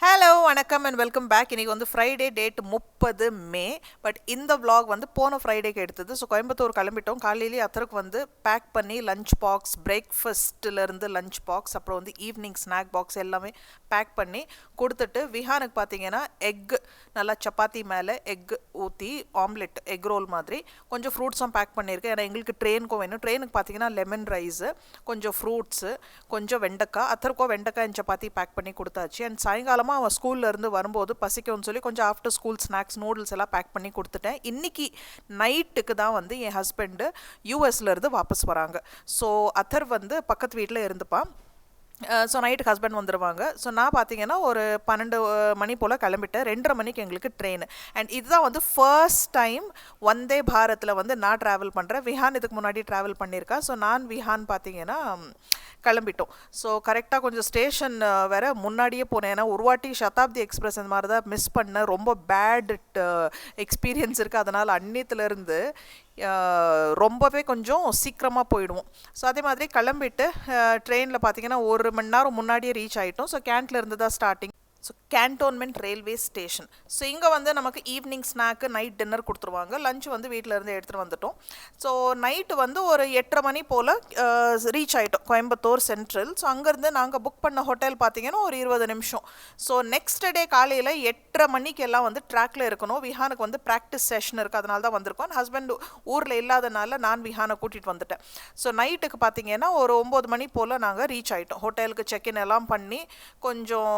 Hello வணக்கம் and welcome back. இன்றைக்கி வந்து ஃப்ரைடே டேட் 30 மே. பட் இந்த vlog வந்து போன ஃப்ரைடேக்கு எடுத்தது. ஸோ கோயம்புத்தூர் கிளம்பிட்டோம். காலையிலேயே அத்தருக்கு வந்து பேக் பண்ணி லஞ்ச் பாக்ஸ், பிரேக்ஃபாஸ்ட்டிலேருந்து லஞ்ச் பாக்ஸ், அப்புறம் வந்து ஈவினிங் ஸ்நாக் பாக்ஸ் எல்லாமே பேக் பண்ணி கொடுத்துட்டு விஹானுக்கு பார்த்தீங்கன்னா எக்கு நல்லா சப்பாத்தி மேலே எக்கு ஊற்றி ஆம்லெட் எக் ரோல் மாதிரி கொஞ்சம் ஃப்ரூட்ஸும் பேக் பண்ணியிருக்கேன். ஏன்னா எங்களுக்கு ட்ரெயினுக்கும் வேணும். ட்ரெயினுக்கு பார்த்தீங்கன்னா லெமன் ரைஸு, கொஞ்சம் ஃப்ரூட்ஸு, கொஞ்சம் வெண்டைக்காய், அத்தருக்கோ வெண்டைக்காய் சப்பாத்தி பேக் பண்ணி கொடுத்தாச்சு. அண்ட் சாயங்காலம் அவன் ஸ்கூல்ல இருந்து வரும்போது பசிக்கும்னு சொல்லி கொஞ்சம் ஆஃப்டர் ஸ்கூல் ஸ்நாக்ஸ் நூடுல்ஸ் எல்லாம் பேக் பண்ணி கொடுத்துட்டேன். இன்னைக்கு நைட்டுக்கு தான் வந்து என் ஹஸ்பண்டு யூஎஸ்ல இருந்து வாபஸ் வராங்க. ஸோ அத்தர் வந்து பக்கத்து வீட்டில் இருந்துப்பான். ஸோ நைட்டுக்கு ஹஸ்பண்ட் வந்துடுவாங்க. ஸோ நான் பார்த்தீங்கன்னா ஒரு 12 மணி போல் கிளம்பிட்டேன். 2:30 மணிக்கு எங்களுக்கு ட்ரெயின். அண்ட் இதுதான் வந்து ஃபர்ஸ்ட் டைம் வந்தே பாரத்தில் வந்து நான் ட்ராவல் பண்ணுறேன். விஹான் இதுக்கு முன்னாடி ட்ராவல் பண்ணியிருக்கா. ஸோ நான் விஹான் பார்த்தீங்கன்னா கிளம்பிட்டோம். ஸோ கரெக்டாக கொஞ்சம் ஸ்டேஷன் வேற முன்னாடியே போனேன். ஏன்னா ஒரு வாட்டி சதாப்தி எக்ஸ்பிரஸ் இந்த மாதிரி தான் மிஸ் பண்ண ரொம்ப பேட் எக்ஸ்பீரியன்ஸ் இருக்குது. அதனால் அன்னியத்துலேருந்து ரொம்பவே கொஞ்சம் சீக்கிரமாக போயிடுவோம். ஸோ அதே மாதிரி கிளம்பிட்டு ட்ரெயினில் பார்த்தீங்கன்னா 1 மணி நேரம் முன்னாடியே ரீச் ஆகிட்டோம். ஸோ கேண்ட்ல இருந்து தான் starting. So cantonment railway station. So இங்கே வந்து நமக்கு ஈவினிங் ஸ்நாக்கு, நைட் டின்னர் கொடுத்துருவாங்க. லஞ்ச் வந்து வீட்டிலேருந்து எடுத்துகிட்டு வந்துட்டோம். ஸோ நைட்டு வந்து ஒரு 8:30 மணி போல் ரீச் ஆகிட்டோம் கோயம்புத்தூர் சென்ட்ரல். ஸோ அங்கேருந்து நாங்கள் புக் பண்ண ஹோட்டல் பார்த்தீங்கன்னா ஒரு 20 நிமிஷம். ஸோ நெக்ஸ்ட் டே காலையில் 8:30 மணிக்கு எல்லாம் வந்து ட்ராக்ல இருக்கணும். விஹானுக்கு வந்து ப்ராக்டிஸ் செஷன் இருக்குது, அதனால தான் வந்திருக்கோம். ஹஸ்பண்ட் ஊரில் இல்லாதனால நான் விஹானை கூட்டிகிட்டு வந்துட்டேன். ஸோ நைட்டுக்கு பார்த்தீங்கன்னா ஒரு 9 மணி போல் நாங்கள் ரீச் ஆகிட்டோம். ஹோட்டலுக்கு செக்இன் எல்லாம் பண்ணி கொஞ்சம்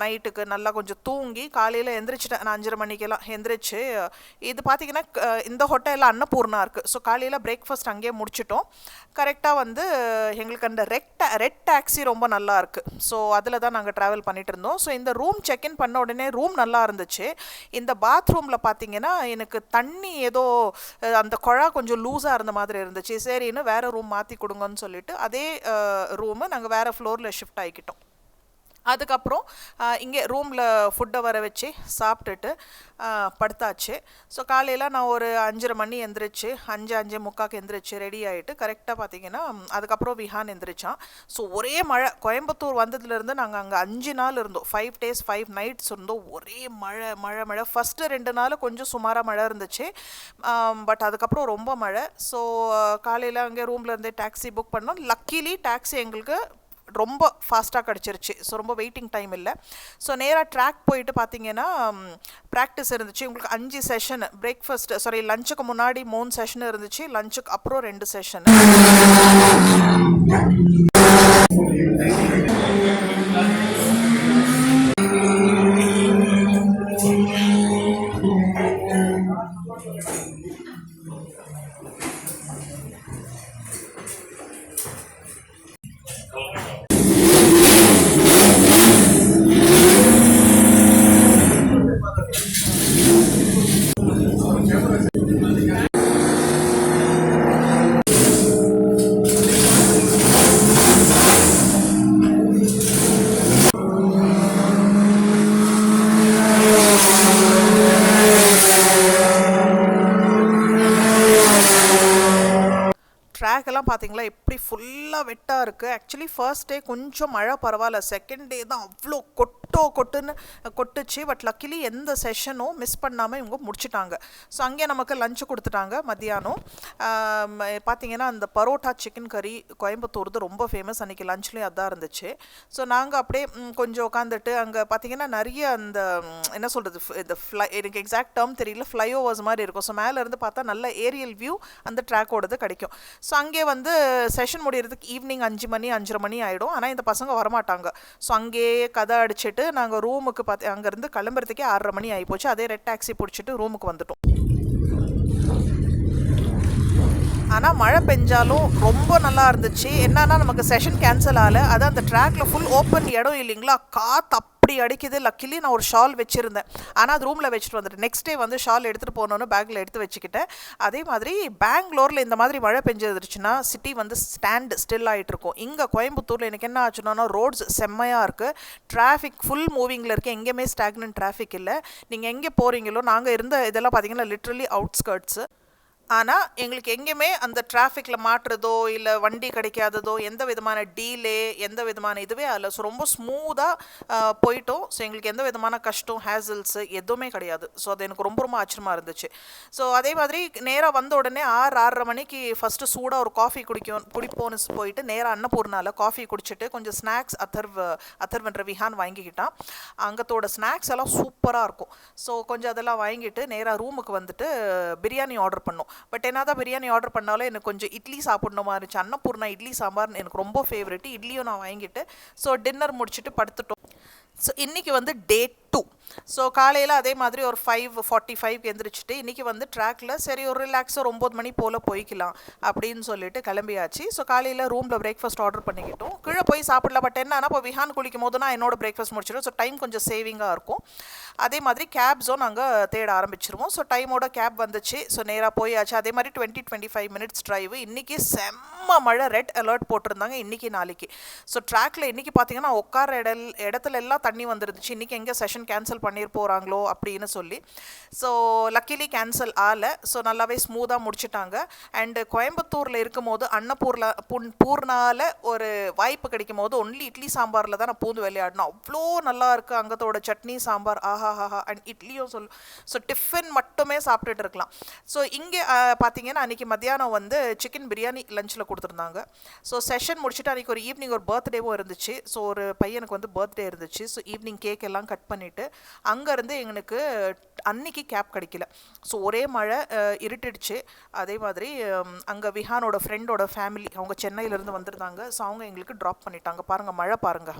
நைட்டுக்கு நல்லா கொஞ்சம் தூங்கி காலையில் எந்திரிச்சிட்டேன். நான் 5:30 மணிக்கெல்லாம் எந்திரிச்சு, இது பார்த்தீங்கன்னா இந்த ஹோட்டலில் அன்னபூர்ணா இருக்குது. ஸோ காலையில் பிரேக்ஃபாஸ்ட் அங்கேயே முடிச்சிட்டோம். கரெக்டாக வந்து எங்களுக்கு அந்த ரெட் டாக்ஸி ரொம்ப நல்லா இருக்குது. ஸோ அதில் தான் நாங்கள் ட்ராவல் பண்ணிட்டு இருந்தோம். ஸோ இந்த ரூம் செக்இன் பண்ண உடனே ரூம் நல்லா இருந்துச்சு. இந்த பாத்ரூமில் பார்த்தீங்கன்னா எனக்கு தண்ணி ஏதோ அந்த குழா கொஞ்சம் லூஸாக இருந்த மாதிரி இருந்துச்சு. சரின்னு வேறு ரூம் மாற்றி கொடுங்கன்னு சொல்லிட்டு அதே ரூமு நாங்கள் வேறு ஃப்ளோரில் ஷிஃப்ட் ஆகிக்கிட்டோம். அதுக்கப்புறம் இங்கே ரூமில் ஃபுட்டை வர வச்சு சாப்பிட்டுட்டு படுத்தாச்சு. ஸோ காலையில் நான் ஒரு 5:30 மணி எந்திரிச்சு 5:45 எந்திரிச்சு ரெடி ஆகிட்டு கரெக்டாக பார்த்தீங்கன்னா அதுக்கப்புறம் விஹான் எந்திரிச்சான். ஸோ ஒரே மழை. கோயம்புத்தூர் வந்ததுலேருந்து நாங்கள் அங்கே 5 நாள் இருந்தோம். 5 days 5 nights இருந்தோம். ஒரே மழை. ஃபஸ்ட்டு 2 நாள் கொஞ்சம் சுமாராக மழை இருந்துச்சு. பட் அதுக்கப்புறம் ரொம்ப மழை. ஸோ காலையில் அங்கே ரூமில் இருந்தே டாக்ஸி புக் பண்ணோம். லக்கிலி டாக்ஸி எங்களுக்கு ரொம்ப ஃபாஸ்ட்டாக கிடச்சிருச்சு. ஸோ ரொம்ப வெயிட்டிங் டைம் இல்லை. ஸோ நேராக ட்ராக் போயிட்டு பார்த்தீங்கன்னா ப்ராக்டிஸ் இருந்துச்சு. உங்களுக்கு 5 செஷன். லஞ்சுக்கு முன்னாடி 3 செஷன் இருந்துச்சு. லஞ்சுக்கு அப்புறம் 2 செஷன். ட்ராக்கெல்லாம் பார்த்தீங்களா எப்படி ஃபுல்லாக வெட்டாக இருக்குது. ஆக்சுவலி ஃபர்ஸ்ட் டே கொஞ்சம் மழை பரவாயில்ல. செகண்ட் டே தான் அவ்வளோ கொட்டுன்னு கொட்டுச்சு. பட் லக்கிலி எந்த செஷனும் மிஸ் பண்ணாமல் இவங்க முடிச்சுட்டாங்க. ஸோ அங்கேயே நமக்கு லஞ்சு கொடுத்துட்டாங்க மத்தியானம். பார்த்தீங்கன்னா அந்த பரோட்டா சிக்கன் கறி கோயம்புத்தூர்து ரொம்ப ஃபேமஸ். அன்றைக்கி லஞ்ச்லேயும் அதான் இருந்துச்சு. ஸோ நாங்கள் அப்படியே கொஞ்சம் உட்காந்துட்டு அங்கே பார்த்தீங்கன்னா நிறைய அந்த என்ன சொல்கிறது, இந்த எனக்கு எக்ஸாக்ட் டேர்ம் தெரியல, ஃப்ளைஓவர்ஸ் மாதிரி இருக்கும். ஸோ மேலேருந்து பார்த்தா நல்ல ஏரியல் வியூ அந்த ட்ராக்கோடது கிடைக்கும். ஸோ அங்கே வந்து செஷன் முடிகிறதுக்கு ஈவினிங் 5 மணி 5:30 மணி ஆகிடும். ஆனால் இந்த பசங்க வரமாட்டாங்க. ஸோ அங்கேயே கதை அடிச்சுட்டு நாங்கள் ரூமுக்கு அங்கேருந்து கிளம்புறதுக்கே 6:30 மணி ஆகிப்போச்சு. அதே ரெட் டாக்ஸி பிடிச்சிட்டு ரூமுக்கு வந்துட்டோம். ஆனால் மழை பெஞ்சாலும் ரொம்ப நல்லா இருந்துச்சு. என்னன்னா நமக்கு செஷன் கேன்சல் ஆகலை. அது அந்த ட்ராக்ல ஃபுல் ஓப்பன் இடம் இல்லைங்களா, காற்று அப்படி அடிக்குது. லக்கிலி நான் ஒரு ஷால் வச்சுருந்தேன். ஆனால் அது ரூமில் வச்சுட்டு வந்துட்டேன். நெக்ஸ்ட் டே வந்து ஷால் எடுத்துகிட்டு போகணுன்னு பேக்கில் எடுத்து வச்சுக்கிட்டேன். அதே மாதிரி பெங்களூரில் இந்த மாதிரி மழை பெஞ்சிருச்சுன்னா சிட்டி வந்து ஸ்டில் ஆகிட்டு இருக்கும். இங்கே கோயம்புத்தூரில் எனக்கு என்ன ஆச்சுன்னா ரோட்ஸ் செம்மையாக இருக்குது. டிராஃபிக் ஃபுல் மூவிங்கில் இருக்குது. எங்கேயுமே ஸ்டாக்னன்ட் டிராஃபிக் இல்லை. நீங்கள் எங்கே போகிறீங்களோ, நாங்கள் இருந்த இதெல்லாம் பார்த்தீங்கன்னா லிட்ரலி அவுட்ஸ்கர்ட்ஸு. ஆனால் எங்களுக்கு எங்கேயுமே அந்த டிராஃபிக்கில் மாட்டுறதோ இல்லை வண்டி கிடைக்காததோ எந்த விதமான டீலே எந்த விதமான இதுவே அதில் ஸோ ரொம்ப ஸ்மூத்தாக போயிட்டோம். ஸோ எங்களுக்கு எந்த விதமான கஷ்டம் ஹேசல்ஸு எதுவுமே கிடையாது. ஸோ அது எனக்கு ரொம்ப ரொம்ப ஆச்சரியமாக இருந்துச்சு. ஸோ அதே மாதிரி நேராக வந்த உடனே 6:30 மணிக்கு ஃபஸ்ட்டு சூடாக ஒரு காஃபி குடிப்போன்னு போயிட்டு நேராக அன்னபூர்ணாவில் காஃபி குடிச்சிட்டு கொஞ்சம் ஸ்நாக்ஸ் அத்தர்வன்ற விஹான் வாங்கிக்கிட்டான். அங்கத்தோட ஸ்நாக்ஸ் எல்லாம் சூப்பராக இருக்கும். ஸோ கொஞ்சம் அதெல்லாம் வாங்கிட்டு நேராக ரூமுக்கு வந்துட்டு பிரியாணி ஆர்டர் பண்ணோம். பட் என்னதான் பிரியாணி ஆர்டர் பண்ணாலும் எனக்கு கொஞ்சம் இட்லி சாப்பிடணுமா இருந்துச்சு. அன்னபூர்ணா இட்லி சாம்பார் எனக்கு ரொம்ப ஃபேவரெட். இட்லியும் நான் வாங்கிட்டு ஸோ டின்னர் முடிச்சுட்டு படுத்துட்டோம். ஸோ இன்றைக்கி வந்து டே 2. ஸோ காலையில் அதே மாதிரி ஒரு 5:45 எந்திரிச்சிட்டு இன்றைக்கி வந்து ட்ராக்கில் சரி ஒரு ரிலாக்ஸாக 9 மணி போல் போய்க்கலாம் அப்படின்னு சொல்லிட்டு கிளம்பியாச்சு. ஸோ காலையில் ரூமில் பிரேக்ஃபாஸ்ட் ஆர்டர் பண்ணிக்கிட்டோம். கீழே போய் சாப்பிடல. பட் என்னன்னா இப்போ விஹான் குளிக்கும் போது நான் என்னோட பிரேக்ஃபாஸ்ட் முடிச்சிடும். ஸோ டைம் கொஞ்சம் சேவிங்காக இருக்கும். அதே மாதிரி கேப்ஸும் நாங்கள் தேட ஆரம்பிச்சிருவோம். ஸோ டைமோட கேப் வந்துச்சு. ஸோ நேராக போயாச்சு. அதே மாதிரி 20-25 மினிட்ஸ் ட்ரைவ். இன்றைக்கி செம்ம மழை, ரெட் அலர்ட் போட்டிருந்தாங்க இன்றைக்கி நாளைக்கு. ஸோ ட்ராக்கில் இன்றைக்கி பார்த்தீங்கன்னா உட்கார இடத்துல எல்லாம் தண்ணி வந்துருந்துச்சு. இன்றைக்கி எங்கே செஷன் கேன்சல் பண்ணிட்டு போகிறாங்களோ அப்படின்னு சொல்லி. ஸோ லக்கிலி கேன்சல் ஆகலை. ஸோ நல்லாவே ஸ்மூத்தாக முடிச்சுட்டாங்க. அண்டு கோயம்புத்தூரில் இருக்கும் போது பூர்ணாவில் ஒரு வாய்ப்பு கிடைக்கும் போது ஒன்லி இட்லி சாம்பாரில் தான் நான் பூந்து விளையாடணும். அவ்வளோ நல்லா இருக்குது அங்கத்தோட சட்னி சாம்பார். ஆஹா. அண்ட் இட்லியும் ஸோ டிஃபன் மட்டுமே சாப்பிட்டுட்டு இருக்கலாம். ஸோ இங்கே பார்த்தீங்கன்னா அன்றைக்கி மத்தியானம் வந்து சிக்கன் பிரியாணி லஞ்சில் கொடுத்துருந்தாங்க. ஸோ செஷன் முடிச்சுட்டு அன்றைக்கி ஒரு ஈவினிங் ஒரு பர்த்டேவும் இருந்துச்சு. ஸோ ஒரு பையனுக்கு வந்து பர்த்டே இருந்துச்சு. ஸோ ஈவினிங் கேக் எல்லாம் கட் பண்ணிவிட்டு அங்கேருந்து எங்களுக்கு அன்னைக்கு கேப் கிடைக்கல. ஸோ ஒரே மழை இருட்டிடுச்சு. அதே மாதிரி அங்கே விஹானோட ஃப்ரெண்டோட ஃபேமிலி அவங்க சென்னையிலேருந்து வந்திருந்தாங்க. ஸோ அவங்க எங்களுக்கு ட்ராப் பண்ணிட்டாங்க. பாருங்கள் மழை பாருங்கள்.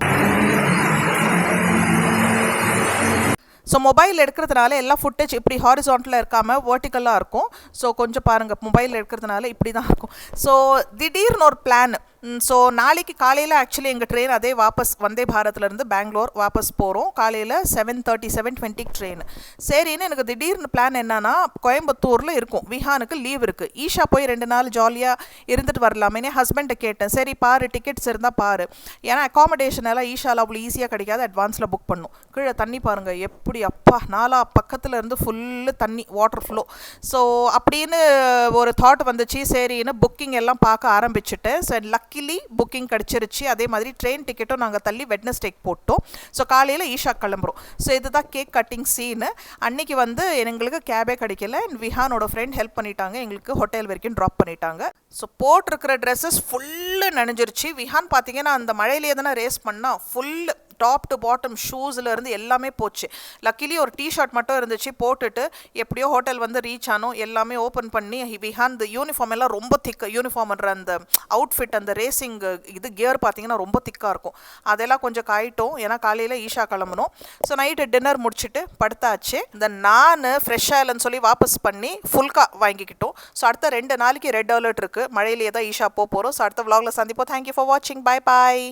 ஸோ மொபைல் எடுக்கிறதுனால எல்லா ஃபுட்டேஜ் இப்படி ஹாரிசான்டலாக இருக்காமல் வேர்ட்டிக்கலாக இருக்கும். ஸோ கொஞ்சம் பாருங்கள் மொபைல் எடுக்கிறதுனால இப்படி தான் இருக்கும். ஸோ திடீர்னு ஒரு பிளான். ஸோ நாளைக்கு காலையில் ஆக்சுவலி எங்கள் ட்ரெயின் அதே வாபஸ் வந்தே பாரத்லேருந்து பெங்களூர் வாபஸ் போகிறோம். காலையில் 7:20 ட்ரெயின். சரின்னு எனக்கு திடீர்னு பிளான் என்னன்னா கோயம்புத்தூரில் இருக்கும். விஹானுக்கு லீவ் இருக்குது. ஈஷா போய் 2 நாள் ஜாலியாக இருந்துட்டு வரலாமே ஹஸ்பண்டை கேட்டேன். சரி பாரு டிக்கெட்ஸ் இருந்தால் பாரு. ஏன்னா அக்காமடேஷன் எல்லாம் ஈஷாவில் அவ்வளோ ஈஸியாக கிடைக்காது. அட்வான்ஸில் புக் பண்ணும். கீழே தண்ணி பாருங்கள் எப்படி அப்பா 4 பக்கத்தில் இருந்து ஃபுல்லு தண்ணி வாட்டர் ஃப்ளோ. ஸோ அப்படின்னு ஒரு தாட் வந்துச்சு. சரின்னு புக்கிங் எல்லாம் பார்க்க ஆரம்பிச்சுட்டேன். ஸோ லக்கிலி புக்கிங் கிடச்சிருச்சு. அதே மாதிரி ட்ரெயின் டிக்கெட்டும் நாங்கள் தள்ளி வெட்னஸ்டேக்கு போட்டோம். ஸோ காலையில் ஈஷா கிளம்புறோம். ஸோ இதுதான் கேக் கட்டிங் சீனு. அன்றைக்கி வந்து எங்களுக்கு கேபே கிடைக்கல. விஹானோட ஃப்ரெண்ட் ஹெல்ப் பண்ணிட்டாங்க. எங்களுக்கு ஹோட்டல் வரைக்கும் ட்ராப் பண்ணிட்டாங்க. ஸோ போட்டிருக்கிற ட்ரெஸ்ஸஸ் ஃபுல்லு நனைஞ்சிருச்சு. விஹான் பார்த்தீங்கன்னா அந்த மழையிலே தானே ரேஸ் பண்ணால் ஃபுல்லு டாப் டு பாட்டம் ஷூஸில் இருந்து எல்லாமே போச்சு. லக்கிலி ஒரு டிஷர்ட் மட்டும் இருந்துச்சு. போட்டுட்டு எப்படியோ ஹோட்டல் வந்து ரீச் ஆனோம். எல்லாமே ஓப்பன் பண்ணி விஹான் இந்த யூனிஃபார்ம் எல்லாம் ரொம்ப திக்கு. யூனிஃபார்ம்ன்ற அந்த அவுட்ஃபிட் அந்த ரேசிங் இது கியர் பார்த்தீங்கன்னா ரொம்ப திக்காக இருக்கும். அதெல்லாம் கொஞ்சம் காயிட்டோம். ஏன்னா காலையில் ஈஷா கிளம்பணும். ஸோ நைட்டு டின்னர் முடிச்சுட்டு படுத்தாச்சு. இந்த நான் ஃப்ரெஷ்ஷாக இல்லைன்னு சொல்லி வாபஸ் பண்ணி ஃபுல்கா வாங்கிக்கிட்டோம். ஸோ அடுத்த 2 நாளைக்கு ரெட் அலர்ட் இருக்குது. மழையிலேயே தான் ஈஷா போகிறோம். ஸோ அடுத்த vlogல சந்திப்போம். தேங்க்யூ ஃபார் வாட்சிங். Bye bye.